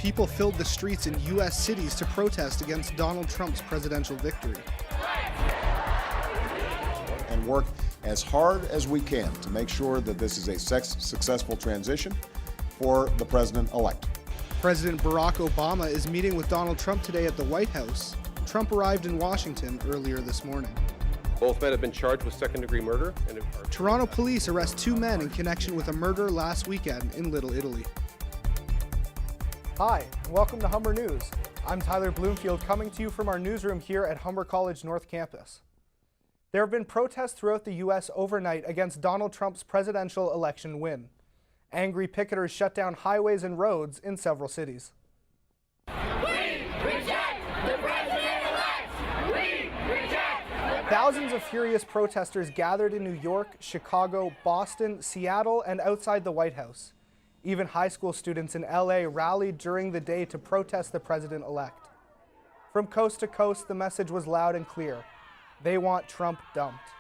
People filled the streets in U.S. cities to protest against Donald Trump's presidential victory. And work as hard as we can to make sure that this is a successful transition for the president-elect. President Barack Obama is meeting with Donald Trump today at the White House. Trump arrived in Washington earlier this morning. Both men have been charged with second-degree murder. Toronto police arrest 2 men in connection with a murder last weekend in Little Italy. Hi, and welcome to Humber News. I'm Tyler Bloomfield, coming to you from our newsroom here at Humber College North Campus. There have been protests throughout the U.S. overnight against Donald Trump's presidential election win. Angry picketers shut down highways and roads in several cities. We reject the president-elect! We reject! Thousands of furious protesters gathered in New York, Chicago, Boston, Seattle, and outside the White House. Even high school students in LA rallied during the day to protest the president-elect. From coast to coast, the message was loud and clear. They want Trump dumped.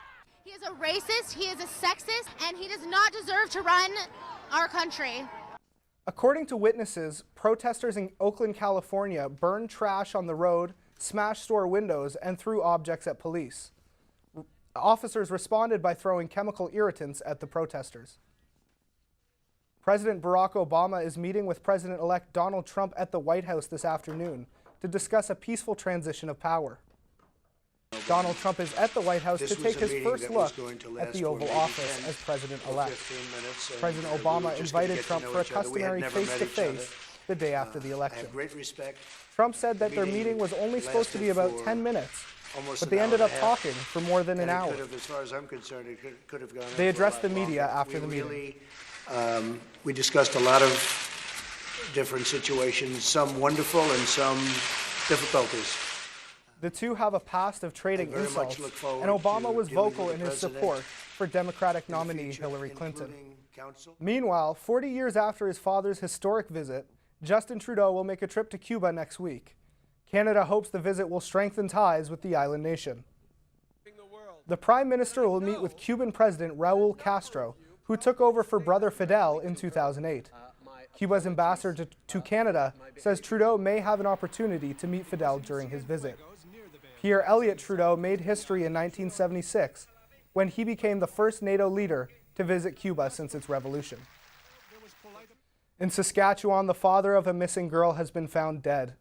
He is a racist, he is a sexist, and he does not deserve to run our country. According to witnesses, protesters in Oakland, California burned trash on the road, smashed store windows, and threw objects at police. Officers responded by throwing chemical irritants at the protesters. President Barack Obama is meeting with President-elect Donald Trump at the White House this afternoon to discuss a peaceful transition of power. Donald Trump is at the White House to take his first look at the Oval Office as president-elect. President Obama invited Trump for a customary face-to-face the day after the election. Trump said that their meeting was only supposed to be about 10 minutes, but they ended up talking for more than an hour. They addressed the media after the meeting. We discussed a lot of different situations, some wonderful and some difficulties. The two have a past of trading insults, and Obama was vocal in his support for Democratic nominee Hillary Clinton. Meanwhile, 40 years after his father's historic visit, Justin Trudeau will make a trip to Cuba next week. Canada hopes the visit will strengthen ties with the island nation. The Prime Minister will meet with Cuban President Raul Castro, who took over for brother Fidel in 2008. Cuba's ambassador to Canada says Trudeau may have an opportunity to meet Fidel during his visit. Pierre Elliott Trudeau made history in 1976 when he became the first NATO leader to visit Cuba since its revolution. In Saskatchewan, the father of a missing girl has been found dead.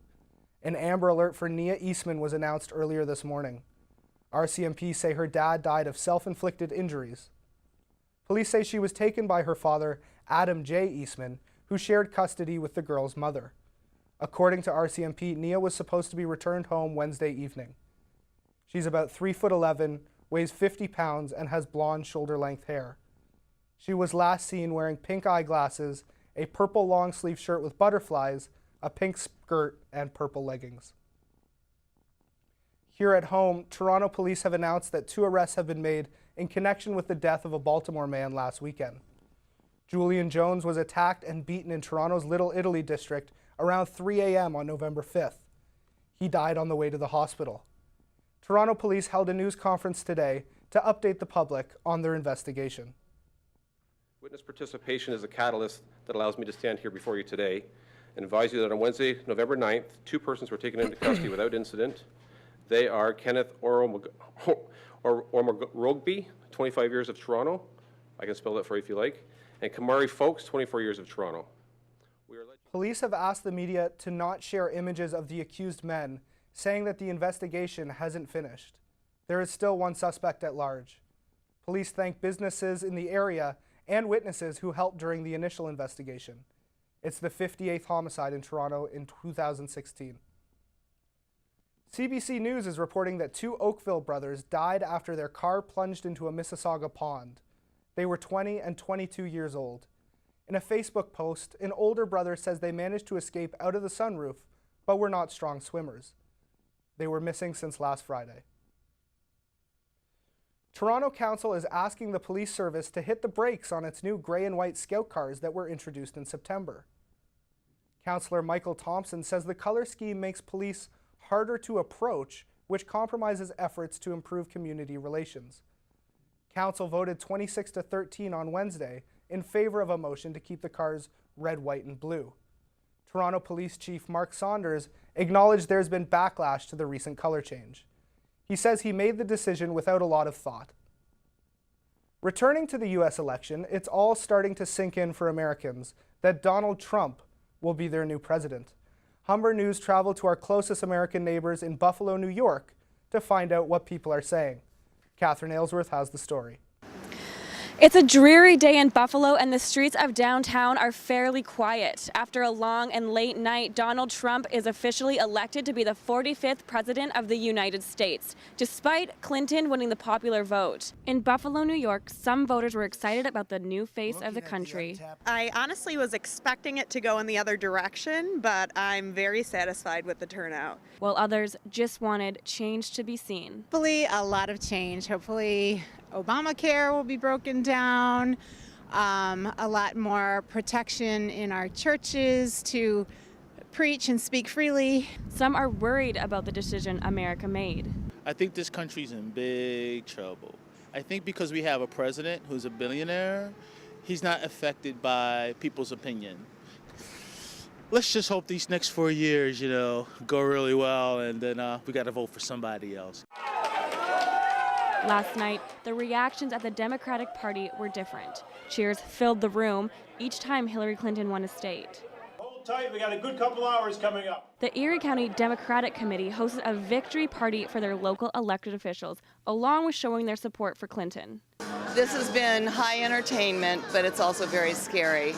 An Amber Alert for Nia Eastman was announced earlier this morning. RCMP say her dad died of self-inflicted injuries. Police say she was taken by her father, Adam J. Eastman, who shared custody with the girl's mother. According to RCMP, Nia was supposed to be returned home Wednesday evening. She's about 3'11", weighs 50 pounds, and has blonde shoulder-length hair. She was last seen wearing pink eyeglasses, a purple long-sleeve shirt with butterflies, a pink skirt, and purple leggings. Here at home, Toronto police have announced that 2 arrests have been made in connection with the death of a Baltimore man last weekend. Julian Jones was attacked and beaten in Toronto's Little Italy district around 3 a.m. on November 5th. He died on the way to the hospital. Toronto police held a news conference today to update the public on their investigation. Witness participation is a catalyst that allows me to stand here before you today and advise you that on Wednesday, November 9th, 2 persons were taken into custody without incident. They are Kenneth Ormorogby, 25 years of Toronto. I can spell that for you if you like. And Kamari Folks, 24 years of Toronto. Police have asked the media to not share images of the accused men, saying that the investigation hasn't finished. There is still one suspect at large. Police thank businesses in the area and witnesses who helped during the initial investigation. It's the 58th homicide in Toronto in 2016. CBC News is reporting that 2 Oakville brothers died after their car plunged into a Mississauga pond. They were 20 and 22 years old. In a Facebook post, an older brother says they managed to escape out of the sunroof, but were not strong swimmers. They were missing since last Friday. Toronto Council is asking the police service to hit the brakes on its new grey and white scout cars that were introduced in September. Councillor Michael Thompson says the color scheme makes police harder to approach, which compromises efforts to improve community relations. Council voted 26-13 on Wednesday in favor of a motion to keep the cars red, white, and blue. Toronto Police Chief Mark Saunders acknowledged there's been backlash to the recent color change. He says he made the decision without a lot of thought. Returning to the U.S. election, it's all starting to sink in for Americans that Donald Trump will be their new president. Humber News traveled to our closest American neighbors in Buffalo, New York, to find out what people are saying. Catherine Aylesworth has the story. It's a dreary day in Buffalo, and the streets of downtown are fairly quiet. After a long and late night, Donald Trump is officially elected to be the 45th president of the United States, despite Clinton winning the popular vote. In Buffalo, New York, some voters were excited about the new face of the country. I honestly was expecting it to go in the other direction, but I'm very satisfied with the turnout. While others just wanted change to be seen. Hopefully a lot of change. Hopefully Obamacare will be broken down, a lot more protection in our churches to preach and speak freely. Some are worried about the decision America made. I think this country's in big trouble. I think because we have a president who's a billionaire, he's not affected by people's opinion. Let's just hope these next 4 years, go really well, and then we got to vote for somebody else. Last night, the reactions at the Democratic Party were different. Cheers filled the room each time Hillary Clinton won a state. Hold tight, we got a good couple hours coming up. The Erie County Democratic Committee hosted a victory party for their local elected officials, along with showing their support for Clinton. This has been high entertainment, but it's also very scary.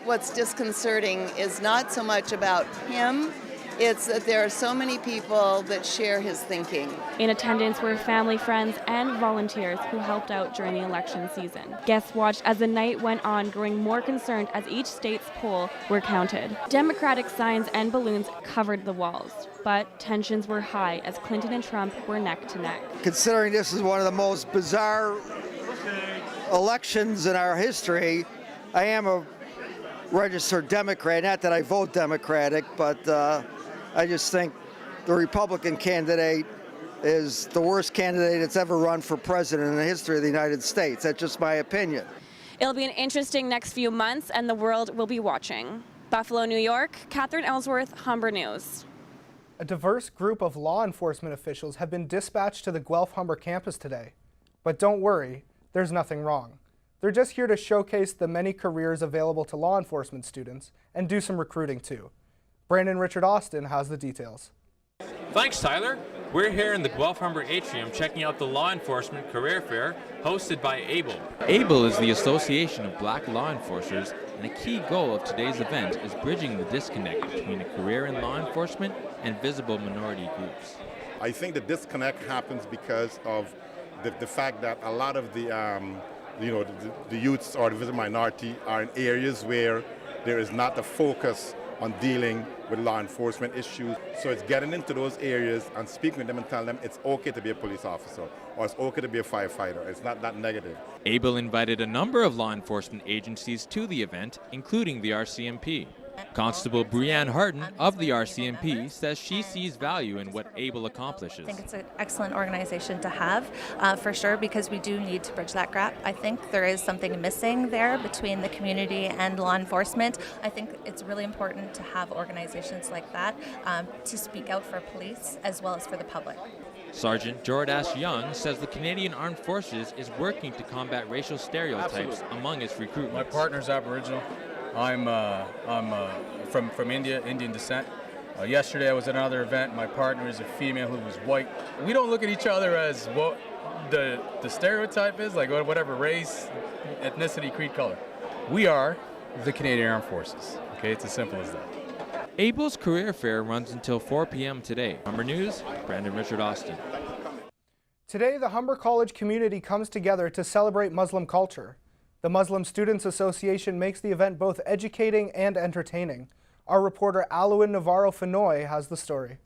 What's disconcerting is not so much about him, it's that there are so many people that share his thinking. In attendance were family, friends, and volunteers who helped out during the election season. Guests watched as the night went on, growing more concerned as each state's poll were counted. Democratic signs and balloons covered the walls, but tensions were high as Clinton and Trump were neck to neck. Considering this is one of the most bizarre elections in our history, I am a registered Democrat. Not that I vote Democratic, but I just think the Republican candidate is the worst candidate that's ever run for president in the history of the United States. That's just my opinion. It'll be an interesting next few months, and the world will be watching. Buffalo, New York, Catherine Ellsworth, Humber News. A diverse group of law enforcement officials have been dispatched to the Guelph-Humber campus today. But don't worry, there's nothing wrong. They're just here to showcase the many careers available to law enforcement students and do some recruiting too. Brandon Richard Austin has the details. Thanks, Tyler. We're here in the Guelph-Humber atrium checking out the Law Enforcement Career Fair hosted by ABLE. ABLE is the Association of Black Law Enforcers, and a key goal of today's event is bridging the disconnect between a career in law enforcement and visible minority groups. I think the disconnect happens because of the fact that a lot of the youths or the visible minority are in areas where there is not the focus on dealing with law enforcement issues. So it's getting into those areas and speaking with them and telling them it's okay to be a police officer or it's okay to be a firefighter. It's not that negative. ABLE invited a number of law enforcement agencies to the event, including the RCMP. Constable Breanne Harden of the RCMP says she sees value in what ABLE accomplishes. I think it's an excellent organization to have, for sure, because we do need to bridge that gap. I think there is something missing there between the community and law enforcement. I think it's really important to have organizations like that to speak out for police as well as for the public. Sergeant Jordash Young says the Canadian Armed Forces is working to combat racial stereotypes among its recruitment. My partner's Aboriginal. I'm from India, Indian descent. Yesterday I was at another event. My partner is a female who was white. We don't look at each other as what the stereotype is, like whatever race, ethnicity, creed, color. We are the Canadian Armed Forces. Okay, it's as simple as that. ABLE's career fair runs until 4 p.m. today. Humber News, Brandon Richard Austin. Today, the Humber College community comes together to celebrate Muslim culture. The Muslim Students Association makes the event both educating and entertaining. Our reporter Alouin Navarro-Fenoy has the story.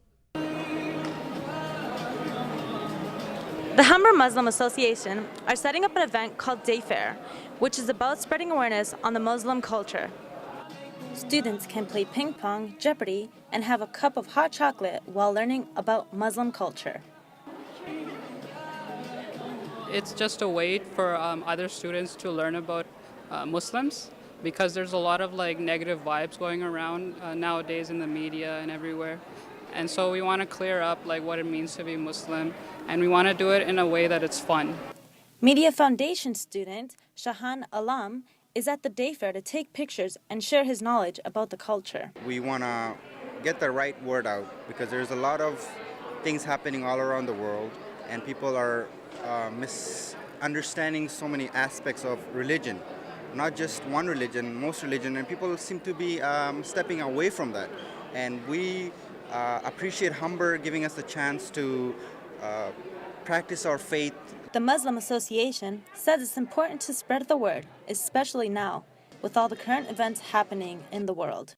The Humber Muslim Association are setting up an event called Day Fair, which is about spreading awareness on the Muslim culture. Students can play ping pong, Jeopardy, and have a cup of hot chocolate while learning about Muslim culture. It's just a way for other students to learn about Muslims because there's a lot of like negative vibes going around nowadays in the media and everywhere. And so we want to clear up like what it means to be Muslim, and we want to do it in a way that it's fun. Media Foundation student Shahan Alam is at the day fair to take pictures and share his knowledge about the culture. We want to get the right word out because there's a lot of things happening all around the world, and people are misunderstanding so many aspects of religion. Not just one religion, most religion, and people seem to be stepping away from that. And we appreciate Humber giving us the chance to practice our faith. The Muslim Association says it's important to spread the word, especially now, with all the current events happening in the world.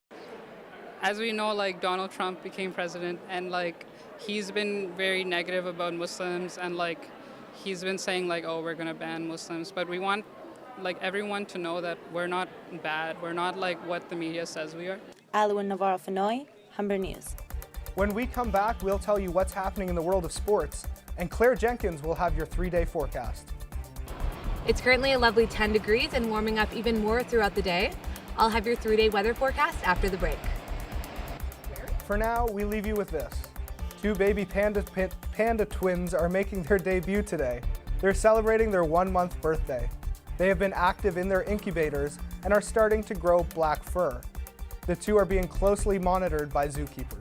As we know, like Donald Trump became president, and like he's been very negative about Muslims, and like he's been saying like, oh, we're gonna ban Muslims, but we want like everyone to know that we're not bad. We're not like what the media says we are. Alwyn Navarro-Fenoy, Humber News. When we come back, we'll tell you what's happening in the world of sports, and Claire Jenkins will have your 3-day forecast. It's currently a lovely 10 degrees and warming up even more throughout the day. I'll have your 3-day weather forecast after the break. For now, we leave you with this. 2 baby panda twins are making their debut today. They're celebrating their 1-month birthday. They have been active in their incubators and are starting to grow black fur. The 2 are being closely monitored by zookeepers.